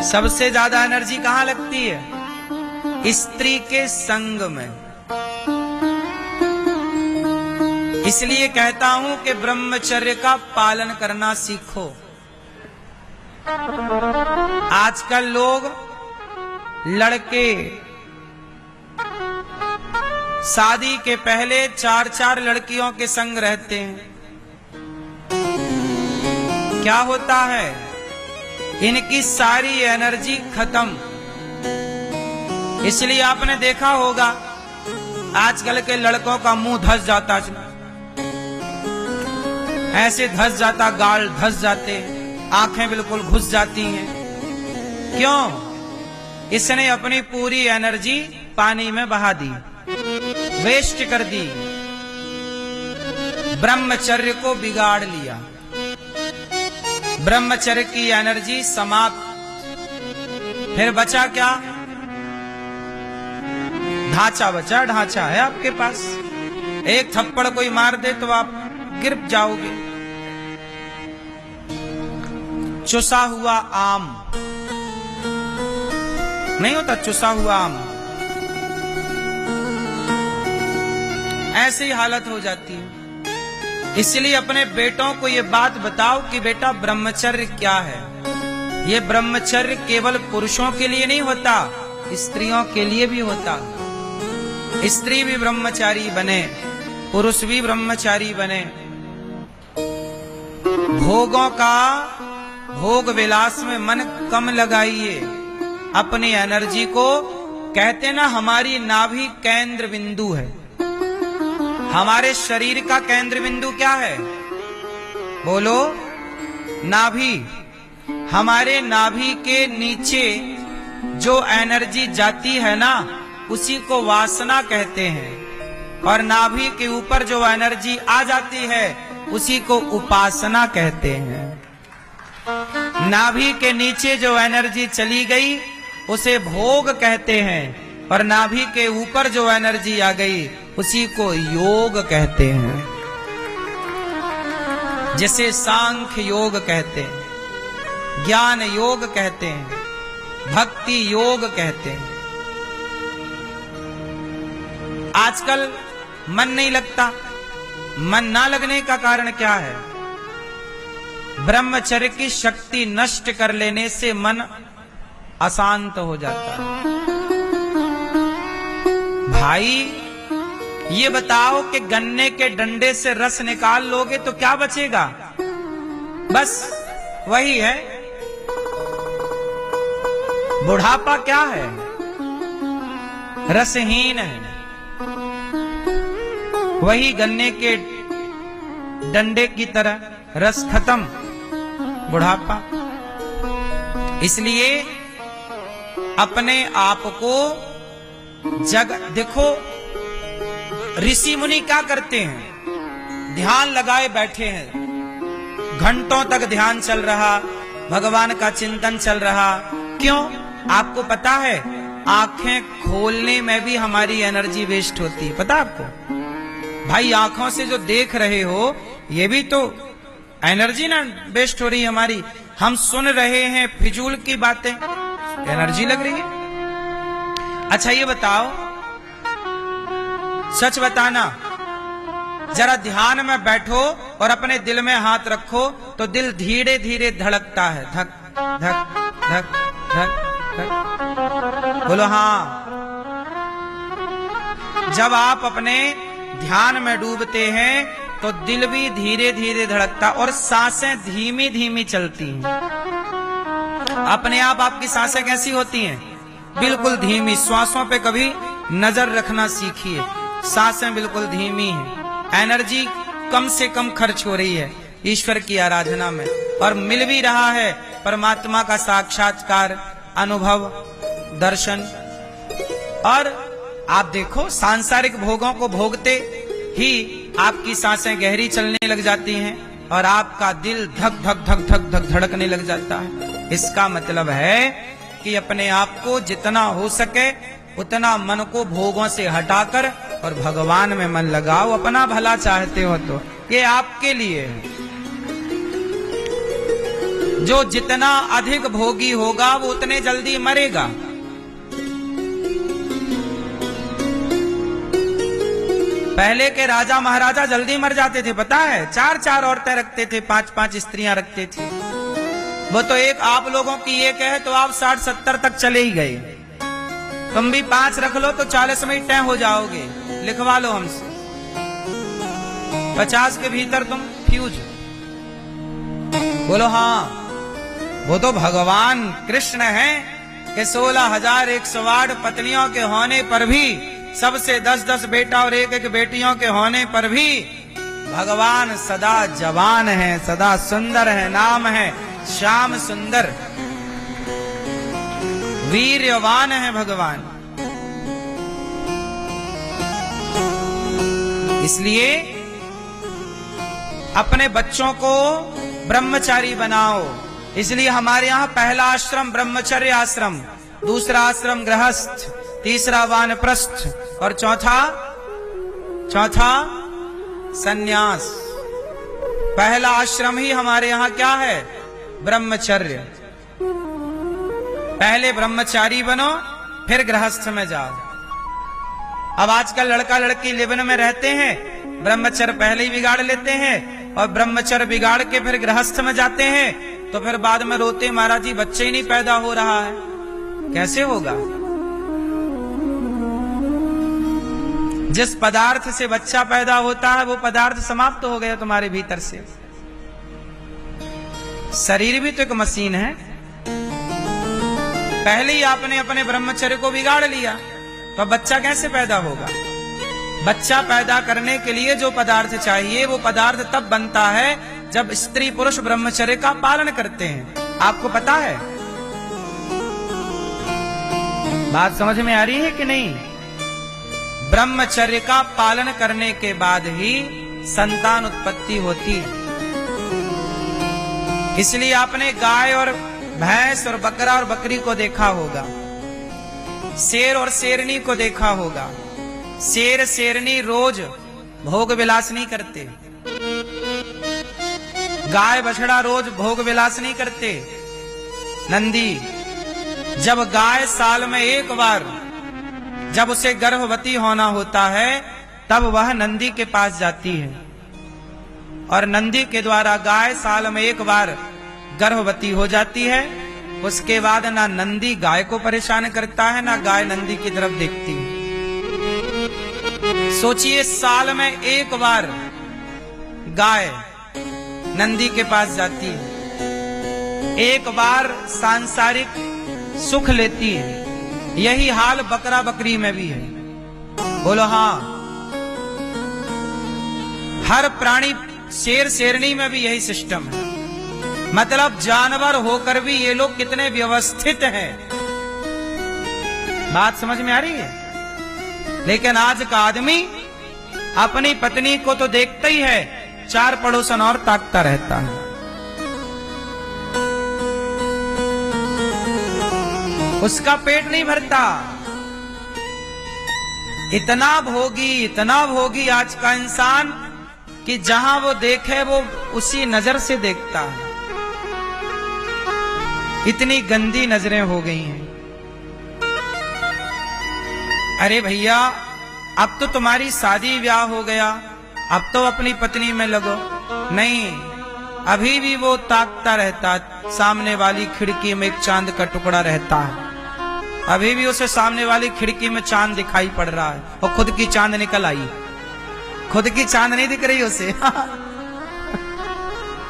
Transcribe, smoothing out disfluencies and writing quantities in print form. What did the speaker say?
सबसे ज्यादा एनर्जी कहां लगती है? स्त्री के संग में। इसलिए कहता हूं कि ब्रह्मचर्य का पालन करना सीखो। आजकल लोग लड़के शादी के पहले 4-4 लड़कियों के संग रहते हैं। क्या होता है? इनकी सारी एनर्जी खत्म। इसलिए आपने देखा होगा आजकल के लड़कों का मुंह धस जाता, ऐसे धस जाता, गाल धस जाते, आंखें बिल्कुल घुस जाती हैं। क्यों? इसने अपनी पूरी एनर्जी पानी में बहा दी, वेस्ट कर दी, ब्रह्मचर्य को बिगाड़ लिया। ब्रह्मचर्य की एनर्जी समाप्त। फिर बचा क्या? ढांचा बचा। ढांचा है आपके पास, एक थप्पड़ कोई मार दे तो आप गिर जाओगे। चुसा हुआ आम नहीं होता, चुसा हुआ आम, ऐसी हालत हो जाती है। इसलिए अपने बेटों को ये बात बताओ कि बेटा ब्रह्मचर्य क्या है। ये ब्रह्मचर्य केवल पुरुषों के लिए नहीं होता, स्त्रियों के लिए भी होता। स्त्री भी ब्रह्मचारी बने, पुरुष भी ब्रह्मचारी बने। भोगों का, भोग विलास में मन कम लगाइए। अपनी एनर्जी को, कहते ना हमारी नाभि केंद्र बिंदु है। हमारे शरीर का केंद्र बिंदु क्या है? बोलो, नाभि। हमारे नाभि के नीचे जो एनर्जी जाती है ना, उसी को वासना कहते हैं। और नाभि के ऊपर जो एनर्जी आ जाती है, उसी को उपासना कहते हैं। नाभि के नीचे जो एनर्जी चली गई, उसे भोग कहते हैं। और नाभि के ऊपर जो एनर्जी आ गई, उसी को योग कहते हैं, जिसे सांख्य योग कहते हैं, ज्ञान योग कहते हैं, भक्ति योग कहते हैं। आजकल मन नहीं लगता। मन ना लगने का कारण क्या है? ब्रह्मचर्य की शक्ति नष्ट कर लेने से मन अशांत हो जाता है। भाई ये बताओ कि गन्ने के डंडे से रस निकाल लोगे तो क्या बचेगा? बस वही है। बुढ़ापा क्या है? रसहीन है। वही गन्ने के डंडे की तरह, रस खत्म, बुढ़ापा। इसलिए अपने आप को देखो, ऋषि मुनि क्या करते हैं? ध्यान लगाए बैठे हैं, घंटों तक ध्यान चल रहा, भगवान का चिंतन चल रहा। क्यों? आपको पता है आंखें खोलने में भी हमारी एनर्जी वेस्ट होती है, पता आपको? भाई आंखों से जो देख रहे हो, ये भी तो एनर्जी ना वेस्ट हो रही है हमारी। हम सुन रहे हैं फिजूल की बातें, एनर्जी लग रही है। अच्छा ये बताओ, सच बताना, जरा ध्यान में बैठो और अपने दिल में हाथ रखो तो दिल धीरे धीरे धड़कता है, धक धक धक धक धक। बोलो हाँ। जब आप अपने ध्यान में डूबते हैं तो दिल भी धीरे धीरे धड़कता और सांसें धीमी धीमी चलती हैं। अपने आप आपकी सांसें कैसी होती हैं? बिल्कुल धीमी। श्वासों पे कभी नजर रखना सीखिए, सांसें बिल्कुल धीमी हैं। एनर्जी कम से कम खर्च हो रही है ईश्वर की आराधना में, और मिल भी रहा है परमात्मा का साक्षात्कार, अनुभव, दर्शन। और आप देखो, सांसारिक भोगों को भोगते ही आपकी सांसें गहरी चलने लग जाती हैं और आपका दिल धक धक धक धक धक धड़कने लग जाता है। इसका मतलब है कि अपने आप को जितना हो सके उतना मन को भोगों से हटाकर और भगवान में मन लगाओ। अपना भला चाहते हो तो ये आपके लिए है। जो जितना अधिक भोगी होगा वो उतने जल्दी मरेगा। पहले के राजा महाराजा जल्दी मर जाते थे, पता है? 4-4 औरतें रखते थे, 5-5 स्त्रियां रखते थे। वो तो एक आप लोगों की एक है तो आप 60-70 तक चले ही गए। तुम भी 5 रख लो तो 40 में ही तय हो जाओगे। लिखवा लो हमसे, 50 के भीतर तुम फ्यूज। बोलो हाँ। वो तो भगवान कृष्ण है कि 16,108 पत्नियों के होने पर भी, सबसे 10-10 बेटा और 1-1 बेटियों के होने पर भी भगवान सदा जवान है, सदा सुंदर है। नाम है श्याम सुंदर, वीर्यवान है भगवान। इसलिए अपने बच्चों को ब्रह्मचारी बनाओ। इसलिए हमारे यहाँ पहला आश्रम ब्रह्मचर्य आश्रम, दूसरा आश्रम गृहस्थ, तीसरा वानप्रस्थ और चौथा सन्यास। पहला आश्रम ही हमारे यहाँ क्या है? ब्रह्मचर्य। पहले ब्रह्मचारी बनो, फिर गृहस्थ में जाओ। अब आजकल लड़का लड़की लिवन में रहते हैं, ब्रह्मचर्य पहले ही बिगाड़ लेते हैं और ब्रह्मचर्य बिगाड़ के फिर गृहस्थ में जाते हैं, तो फिर बाद में रोते, महाराज जी बच्चे ही नहीं पैदा हो रहा है। कैसे होगा? जिस पदार्थ से बच्चा पैदा होता है वो पदार्थ समाप्त हो गया तुम्हारे भीतर से। शरीर भी तो एक मशीन है। पहले ही आपने अपने ब्रह्मचर्य को बिगाड़ लिया तो अब बच्चा कैसे पैदा होगा? बच्चा पैदा करने के लिए जो पदार्थ चाहिए वो पदार्थ तब बनता है जब स्त्री पुरुष ब्रह्मचर्य का पालन करते हैं। आपको पता है? बात समझ में आ रही है कि नहीं? ब्रह्मचर्य का पालन करने के बाद ही संतान उत्पत्ति होती है। इसलिए आपने गाय और भैंस और बकरा और बकरी को देखा होगा, शेर और शेरनी को देखा होगा। शेर शेरनी रोज भोग विलास नहीं करते, गाय बछड़ा रोज भोग विलास नहीं करते। नंदी, जब गाय साल में एक बार, जब उसे गर्भवती होना होता है, तब वह नंदी के पास जाती है और नंदी के द्वारा गाय साल में एक बार गर्भवती हो जाती है। उसके बाद ना नंदी गाय को परेशान करता है, ना गाय नंदी की तरफ देखती है। सोचिए, साल में एक बार गाय नंदी के पास जाती है, एक बार सांसारिक सुख लेती है। यही हाल बकरा बकरी में भी है। बोलो हाँ। हर प्राणी, शेर शेरनी में भी यही सिस्टम है। मतलब जानवर होकर भी ये लोग कितने व्यवस्थित हैं। बात समझ में आ रही है? लेकिन आज का आदमी अपनी पत्नी को तो देखता ही है, 4 पड़ोसन और ताकता रहता है। उसका पेट नहीं भरता। इतना भोगी आज का इंसान कि जहां वो देखे वो उसी नजर से देखता है। इतनी गंदी नजरें हो गई हैं। अरे भैया, अब तो तुम्हारी शादी ब्याह हो गया, अब तो अपनी पत्नी में लगो। नहीं, अभी भी वो ताकता रहता, सामने वाली खिड़की में एक चांद का टुकड़ा रहता है। अभी भी उसे सामने वाली खिड़की में चांद दिखाई पड़ रहा है और खुद की चांद निकल आई। खुद की चांद नहीं दिख रही उसे